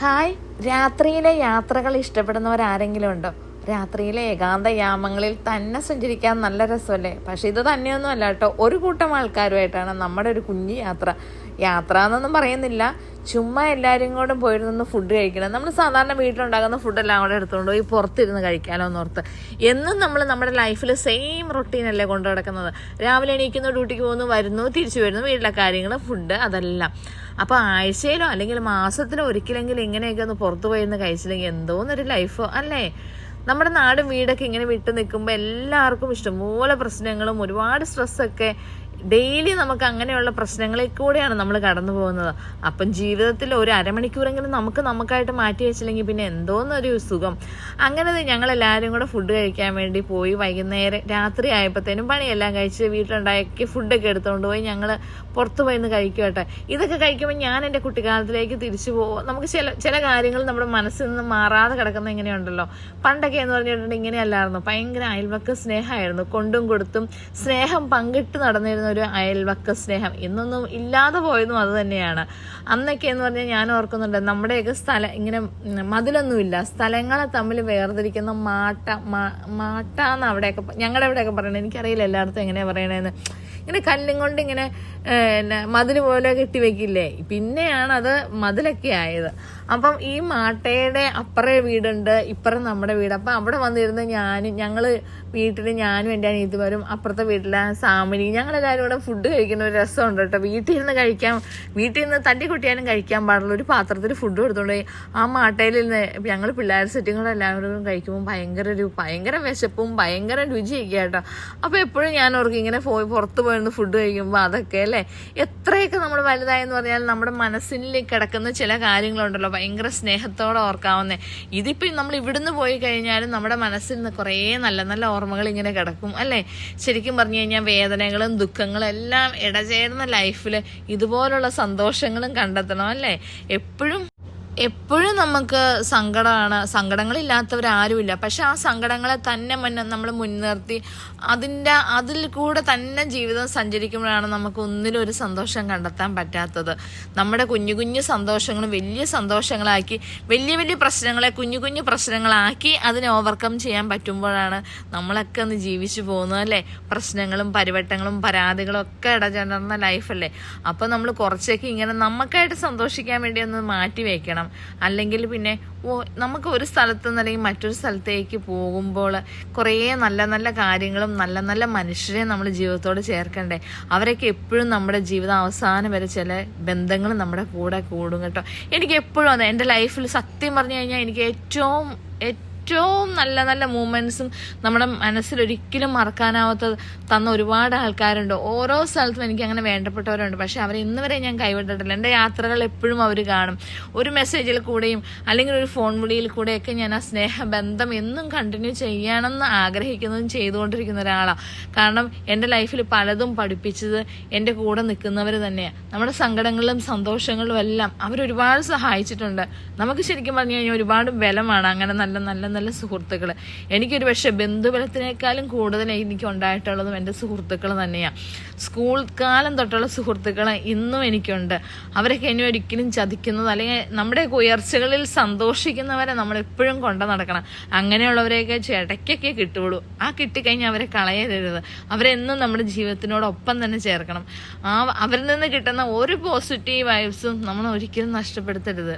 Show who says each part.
Speaker 1: Hi, രാത്രിയിലെ യാത്രകൾ ഇഷ്ടപ്പെടുന്നവരാരെങ്കിലും ഉണ്ടോ? രാത്രിയിലെ ഏകാന്ത യാമങ്ങളിൽ തന്നെ സഞ്ചരിക്കാൻ നല്ല രസമല്ലേ? പക്ഷെ ഇത് തന്നെയൊന്നും അല്ല കേട്ടോ, ഒരു കൂട്ടം ആൾക്കാരുമായിട്ടാണ് നമ്മുടെ ഒരു കുഞ്ഞു യാത്ര എന്നൊന്നും പറയുന്നില്ല, ചുമ്മാ എല്ലാവരും കൂടെ പോയിരുന്ന് ഫുഡ് കഴിക്കണം. നമ്മൾ സാധാരണ വീട്ടിലുണ്ടാകുന്ന ഫുഡെല്ലാം കൂടെ എടുത്തുകൊണ്ട് പോയി പുറത്തിരുന്ന് കഴിക്കാമല്ലോ എന്നോർത്ത്. എന്നും നമ്മൾ നമ്മുടെ ലൈഫിൽ സെയിം റൊട്ടീനല്ലേ കൊണ്ടു നടക്കുന്നത്. രാവിലെ എണീക്കുന്നു, ഡ്യൂട്ടിക്ക് പോകുന്നു, വരുന്നു, തിരിച്ചു വരുന്നു, വീട്ടിലെ കാര്യങ്ങൾ, ഫുഡ്, അതെല്ലാം. അപ്പോൾ ആഴ്ചയിലോ അല്ലെങ്കിൽ മാസത്തിലോ ഒരിക്കലെങ്കിലും ഇങ്ങനെയൊക്കെ ഒന്ന് പുറത്തു പോയിരുന്ന് കഴിച്ചില്ലെങ്കിൽ എന്തോന്നൊരു ലൈഫോ അല്ലേ? നമ്മുടെ നാടും വീടൊക്കെ ഇങ്ങനെ വിട്ടു നിൽക്കുമ്പോൾ എല്ലാവർക്കും ഇഷ്ടംപോലെ പ്രശ്നങ്ങളും ഒരുപാട് സ്ട്രെസ്സൊക്കെ ഡെയിലി നമുക്ക് അങ്ങനെയുള്ള പ്രശ്നങ്ങളിൽ കൂടെയാണ് നമ്മൾ കടന്നു പോകുന്നത്. അപ്പം ജീവിതത്തിൽ ഒരു അരമണിക്കൂറെങ്കിലും നമുക്കായിട്ട് മാറ്റി വെച്ചില്ലെങ്കിൽ പിന്നെ എന്തോന്നൊരു സുഖം. അങ്ങനെ ഞങ്ങളെല്ലാവരും കൂടെ ഫുഡ് കഴിക്കാൻ വേണ്ടി പോയി. വൈകുന്നേരം രാത്രി ആയപ്പോഴത്തേനും പണിയെല്ലാം കഴിച്ച് വീട്ടിലുണ്ടാക്കി ഫുഡൊക്കെ എടുത്തുകൊണ്ട് പോയി ഞങ്ങൾ പുറത്ത് പോയിന്ന് കഴിക്കട്ടെ. ഇതൊക്കെ കഴിക്കുമ്പോൾ ഞാൻ എൻ്റെ കുട്ടിക്കാലത്തിലേക്ക് തിരിച്ചു പോകും. നമുക്ക് ചില കാര്യങ്ങൾ നമ്മുടെ മനസ്സിൽ നിന്ന് മാറാതെ കിടക്കുന്ന ഇങ്ങനെയുണ്ടല്ലോ. പണ്ടൊക്കെ എന്ന് പറഞ്ഞിട്ടുണ്ടെങ്കിൽ ഇങ്ങനെയല്ലായിരുന്നു, ഭയങ്കര അയൽവക്ക സ്നേഹമായിരുന്നു. കൊണ്ടും കൊടുത്തും സ്നേഹം പങ്കിട്ട് നടന്നിരുന്ന ഒരു അയൽവക്ക സ്നേഹം ഇന്നൊന്നും ഇല്ലാതെ പോയതും അത് തന്നെയാണ്. അന്നൊക്കെ എന്ന് പറഞ്ഞാൽ ഞാൻ ഓർക്കുന്നുണ്ട്, നമ്മുടെയൊക്കെ സ്ഥലം ഇങ്ങനെ മതിലൊന്നുമില്ല, സ്ഥലങ്ങളെ തമ്മിൽ വേർതിരിക്കുന്ന മാട്ട എന്ന് അവിടെയൊക്കെ ഞങ്ങളുടെ അവിടെയൊക്കെ പറയണത്, എനിക്കറിയില്ല എല്ലായിടത്തും എങ്ങനെയാണ് പറയണതെന്ന്. ഇങ്ങനെ കല്ലും കൊണ്ട് ഇങ്ങനെ മതിൽ പോലെ കെട്ടി വെക്കില്ലേ, പിന്നെയാണ് അത് മതിലൊക്കെ ആയത്. അപ്പം ഈ മാട്ടയുടെ അപ്പുറേ വീടുണ്ട്, ഇപ്പുറം നമ്മുടെ വീട്. അപ്പം അവിടെ വന്നിരുന്ന് ഞങ്ങൾ വീട്ടിൽ ഞാനും എൻ്റെ അനിയത്തിമാരും അപ്പുറത്തെ വീട്ടിലെ സാമിനി ഞങ്ങളെല്ലാവരും കൂടെ ഫുഡ് കഴിക്കുന്ന ഒരു രസമുണ്ട് കേട്ടോ. വീട്ടിൽ നിന്ന് തട്ടിക്കുട്ടിയാലും കഴിക്കാൻ പാടുള്ള ഒരു പാത്രത്തിൽ ഫുഡ് കൊടുത്തോണ്ട് ആ മാട്ടയിൽ ഞങ്ങൾ പിള്ളേർ സെറ്റും എല്ലാവരും കഴിക്കുമ്പോൾ ഭയങ്കര വിശപ്പും ഭയങ്കര രുചിയൊക്കെ കേട്ടോ. അപ്പോൾ എപ്പോഴും ഞാൻ ഓർക്കും ഇങ്ങനെ പുറത്ത് പോയിരുന്ന് ഫുഡ് കഴിക്കുമ്പോൾ അതൊക്കെ അല്ലേ, എത്രയൊക്കെ നമ്മൾ വലുതായെന്ന് പറഞ്ഞാൽ നമ്മുടെ മനസ്സിൽ കിടക്കുന്ന ചില കാര്യങ്ങളുണ്ടല്ലോ ഭയങ്കര സ്നേഹത്തോടെ ഓർക്കാവുന്നേ. ഇതിപ്പോൾ നമ്മൾ ഇവിടുന്ന് പോയി കഴിഞ്ഞാലും നമ്മുടെ മനസ്സിൽ നിന്ന് കുറേ നല്ല നല്ല ഓർമ്മകൾ ഇങ്ങനെ കിടക്കും അല്ലേ? ശരിക്കും പറഞ്ഞു കഴിഞ്ഞാൽ വേദനകളും ദുഃഖങ്ങളും എല്ലാം ഇടചേർന്ന ലൈഫിൽ ഇതുപോലുള്ള സന്തോഷങ്ങളും കണ്ടെത്തണം അല്ലേ? എപ്പോഴും നമുക്ക് സങ്കടങ്ങളില്ലാത്തവരാരുമില്ല. പക്ഷെ ആ സങ്കടങ്ങളെ തന്നെ നമ്മൾ മുൻനിർത്തി അതിൽ കൂടെ തന്നെ ജീവിതം സഞ്ചരിക്കുമ്പോഴാണ് നമുക്ക് ഒന്നിലും ഒരു സന്തോഷം കണ്ടെത്താൻ പറ്റാത്തത്. നമ്മുടെ കുഞ്ഞു കുഞ്ഞു സന്തോഷങ്ങൾ വലിയ സന്തോഷങ്ങളാക്കി, വലിയ പ്രശ്നങ്ങളെ കുഞ്ഞു പ്രശ്നങ്ങളാക്കി അതിനെ ഓവർകം ചെയ്യാൻ പറ്റുമ്പോഴാണ് നമ്മളൊക്കെ ഒന്ന് ജീവിച്ചു പോകുന്നത് അല്ലേ? പ്രശ്നങ്ങളും പരിവട്ടങ്ങളും പരാതികളും ഒക്കെ ഇടചേർന്ന ലൈഫല്ലേ? അപ്പോൾ നമ്മൾ കുറച്ചൊക്കെ ഇങ്ങനെ നമുക്കായിട്ട് സന്തോഷിക്കാൻ വേണ്ടി ഒന്ന് മാറ്റി വയ്ക്കണം. അല്ലെങ്കിൽ പിന്നെ നമുക്ക് ഒരു സ്ഥലത്ത് നിന്ന് അല്ലെങ്കിൽ മറ്റൊരു സ്ഥലത്തേക്ക് പോകുമ്പോൾ കുറേ നല്ല നല്ല കാര്യങ്ങളും നല്ല നല്ല മനുഷ്യരെ നമ്മൾ ജീവിതത്തോട് ചേർക്കണ്ടേ? അവരൊക്കെ എപ്പോഴും നമ്മുടെ ജീവിതം അവസാനം വരെ ചില ബന്ധങ്ങൾ നമ്മുടെ കൂടെ കൂടും കേട്ടോ. എനിക്ക് എപ്പോഴും അതെ, എൻ്റെ ലൈഫിൽ സത്യം പറഞ്ഞു കഴിഞ്ഞാൽ എനിക്ക് ഏറ്റവും നല്ല നല്ല മൂമെൻറ്റ്സും നമ്മുടെ മനസ്സിൽ ഒരിക്കലും മറക്കാനാവാത്ത തന്ന ഒരുപാട് ആൾക്കാരുണ്ട്. ഓരോ സ്ഥലത്തും എനിക്ക് അങ്ങനെ വേണ്ടപ്പെട്ടവരുണ്ട്. പക്ഷെ അവരെ ഇന്ന് വരെ ഞാൻ കൈവിട്ടിട്ടില്ല. എൻ്റെ യാത്രകൾ എപ്പോഴും അവർ കാണും. ഒരു മെസ്സേജിൽ കൂടെയും അല്ലെങ്കിൽ ഒരു ഫോൺ വിളിയിൽ കൂടെയൊക്കെ ഞാൻ ആ സ്നേഹബന്ധം എന്നും കണ്ടിന്യൂ ചെയ്യണമെന്ന് ആഗ്രഹിക്കുന്നതും ചെയ്തുകൊണ്ടിരിക്കുന്ന ഒരാളാണ്. കാരണം എൻ്റെ ലൈഫിൽ പലതും പഠിപ്പിച്ചത് എൻ്റെ കൂടെ നിൽക്കുന്നവർ തന്നെയാണ്. നമ്മുടെ സങ്കടങ്ങളിലും സന്തോഷങ്ങളിലും എല്ലാം അവരൊരുപാട് സഹായിച്ചിട്ടുണ്ട്. നമുക്ക് ശരിക്കും പറഞ്ഞു കഴിഞ്ഞാൽ ഒരുപാട് ബലമാണ് അങ്ങനെ നല്ല നല്ല നല്ല സുഹൃത്തുക്കൾ. എനിക്കൊരു പക്ഷേ ബന്ധുബലത്തിനേക്കാളും കൂടുതൽ എനിക്ക് ഉണ്ടായിട്ടുള്ളതും എൻ്റെ സുഹൃത്തുക്കൾ തന്നെയാണ്. സ്കൂൾ കാലം തൊട്ടുള്ള സുഹൃത്തുക്കൾ ഇന്നും എനിക്കുണ്ട്. അവരൊക്കെ എന്നെ ഒരിക്കലും ചതിക്കുന്നത് അല്ലെങ്കിൽ നമ്മുടെ ഉയർച്ചകളിൽ സന്തോഷിക്കുന്നവരെ നമ്മളെപ്പോഴും കൊണ്ടു നടക്കണം. അങ്ങനെയുള്ളവരെയൊക്കെ ഇടയ്ക്കൊക്കെ കിട്ടുള്ളൂ. ആ കിട്ടിക്കഴിഞ്ഞാൽ അവരെ കളയരുത്. അവരെന്നും നമ്മുടെ ജീവിതത്തിനോടൊപ്പം തന്നെ ചേർക്കണം. അവരിൽ നിന്ന് കിട്ടുന്ന ഒരു പോസിറ്റീവ് വൈബ്സും നമ്മൾ ഒരിക്കലും നഷ്ടപ്പെടുത്തരുത്.